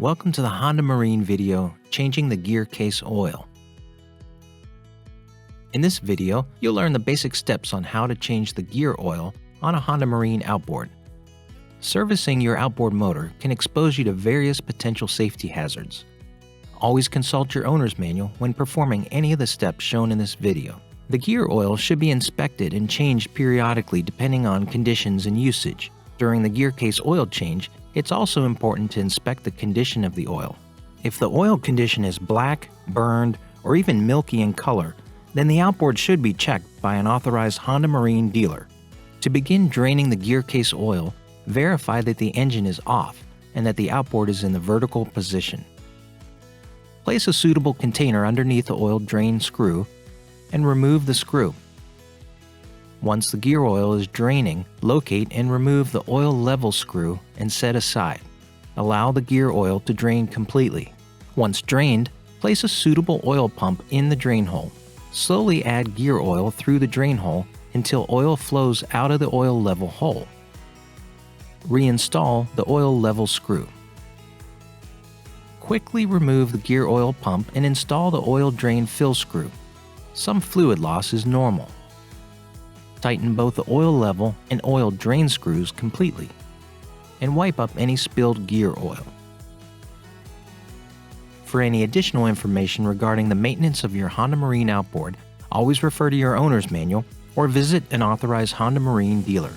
Welcome to the Honda Marine video, Changing the Gear Case Oil. In this video, you'll learn the basic steps on how to change the gear oil on a Honda Marine outboard. Servicing your outboard motor can expose you to various potential safety hazards. Always consult your owner's manual when performing any of the steps shown in this video. The gear oil should be inspected and changed periodically depending on conditions and usage. During the gear case oil change, it's also important to inspect the condition of the oil. If the oil condition is black, burned, or even milky in color, then the outboard should be checked by an authorized Honda Marine dealer. To begin draining the gear case oil, verify that the engine is off and that the outboard is in the vertical position. Place a suitable container underneath the oil drain screw and remove the screw. Once the gear oil is draining, locate and remove the oil level screw and set aside. Allow the gear oil to drain completely. Once drained, place a suitable oil pump in the drain hole. Slowly add gear oil through the drain hole until oil flows out of the oil level hole. Reinstall the oil level screw. Quickly remove the gear oil pump and install the oil drain fill screw. Some fluid loss is normal. Tighten both the oil level and oil drain screws completely, and wipe up any spilled gear oil. For any additional information regarding the maintenance of your Honda Marine outboard, always refer to your owner's manual or visit an authorized Honda Marine dealer.